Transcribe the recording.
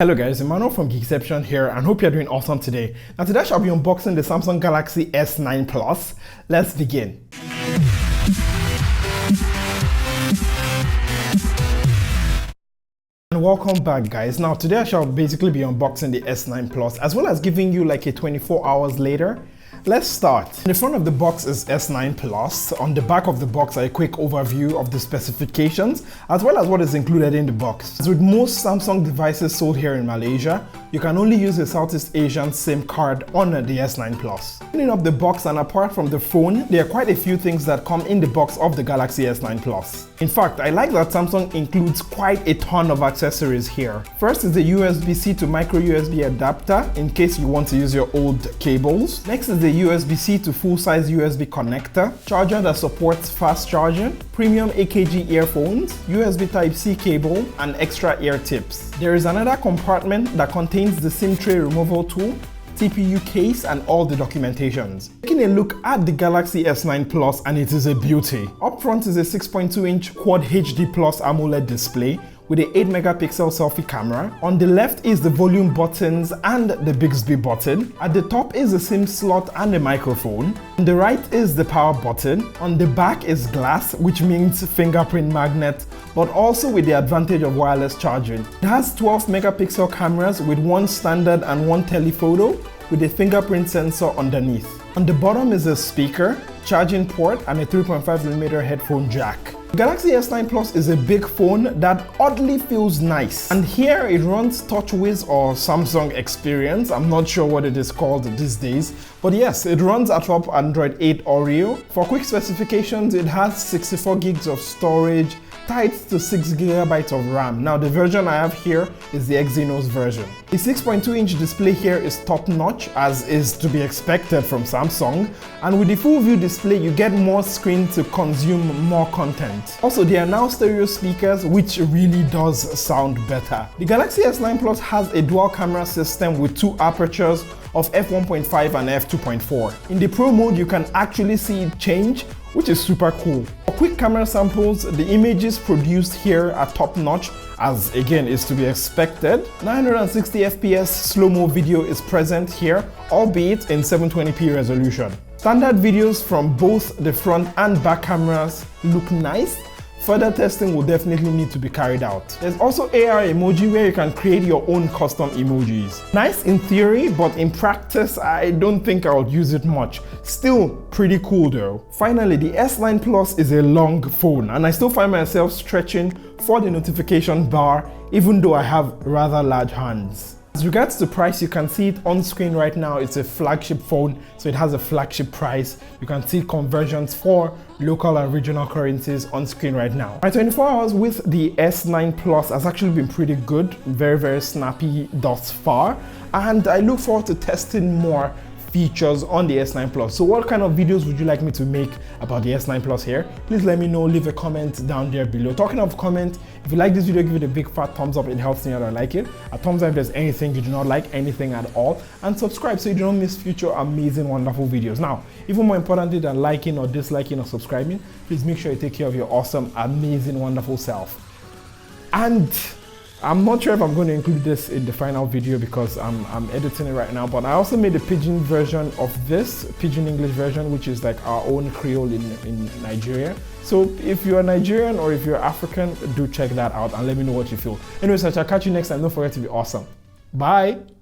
Hello guys, Emmanuel from Geekception here and hope you're doing awesome today. Now today I shall be unboxing the Samsung Galaxy S9 Plus. Let's begin. And welcome back guys. Now today I shall basically be unboxing the S9 Plus as well as giving you like a 24 hours later. Let's start. In the front of the box is S9 Plus. On the back of the box a quick overview of the specifications as well as what is included in the box. As with most Samsung devices sold here in Malaysia, you can only use a Southeast Asian SIM card on the S9 Plus. Opening up the box, and apart from the phone, there are quite a few things that come in the box of the Galaxy S9 Plus. In fact, I like that Samsung includes quite a ton of accessories here. First is the USB-C to micro USB adapter in case you want to use your old cables. Next is the USB-C to full-size USB connector, charger that supports fast charging, premium AKG earphones, USB Type-C cable, and extra ear tips. There is another compartment that contains the SIM tray removal tool, CPU case, and all the documentations. Taking a look at the Galaxy S9 Plus, and it is a beauty. Up front is a 6.2-inch Quad HD Plus AMOLED display with an 8-megapixel selfie camera. On the left is the volume buttons and the Bixby button. At the top is the SIM slot and the microphone. On the right is the power button. On the back is glass, which means fingerprint magnet, but also with the advantage of wireless charging. It has 12-megapixel cameras with one standard and one telephoto with a fingerprint sensor underneath. On the bottom is a speaker, charging port, and a 3.5mm headphone jack. The Galaxy S9 Plus is a big phone that oddly feels nice. And here it runs TouchWiz or Samsung Experience. I'm not sure what it is called these days. But yes, it runs atop Android 8 Oreo. For quick specifications, it has 64 gigs of storage, tied to 6 GB of RAM. Now the version I have here is the Exynos version. The 6.2-inch display here is top-notch, as is to be expected from Samsung, and with the full view display you get more screen to consume more content. Also, there are now stereo speakers, which really does sound better. The Galaxy S9 Plus has a dual camera system with two apertures of f1.5 and f2.4. In the Pro mode you can actually see it change, which is super cool. For quick camera samples, the images produced here are top-notch, as again is to be expected. 960 FPS slow-mo video is present here, albeit in 720p resolution. Standard videos from both the front and back cameras look nice. Further testing will definitely need to be carried out. There's also AR emoji where you can create your own custom emojis. Nice in theory, but in practice I don't think I would use it much. Still pretty cool though. Finally, the S9 Plus is a long phone and I still find myself stretching for the notification bar even though I have rather large hands. As regards to price, you can see it on screen right now. It's a flagship phone, so it has a flagship price. You can see conversions for local and regional currencies on screen right now. My 24 hours with the S9 Plus has actually been pretty good, very snappy thus far, and I look forward to testing more features on the S9 Plus. So what kind of videos would you like me to make about the S9 Plus here? Please let me know, leave a comment down there below. Talking of comment, if you like this video, give it a big fat thumbs up. It helps me out. I like it. A thumbs up if there's anything you do not like, anything at all, and subscribe so you don't miss future amazing, wonderful videos. Now, even more importantly than liking or disliking or subscribing, please make sure you take care of your awesome, amazing, wonderful self. And I'm not sure if I'm going to include this in the final video because I'm editing it right now, but I also made a pidgin version of this, pidgin English version, which is like our own Creole in Nigeria. So if you're Nigerian or if you're African, do check that out and let me know what you feel. Anyways, I shall catch you next time. Don't forget to be awesome. Bye.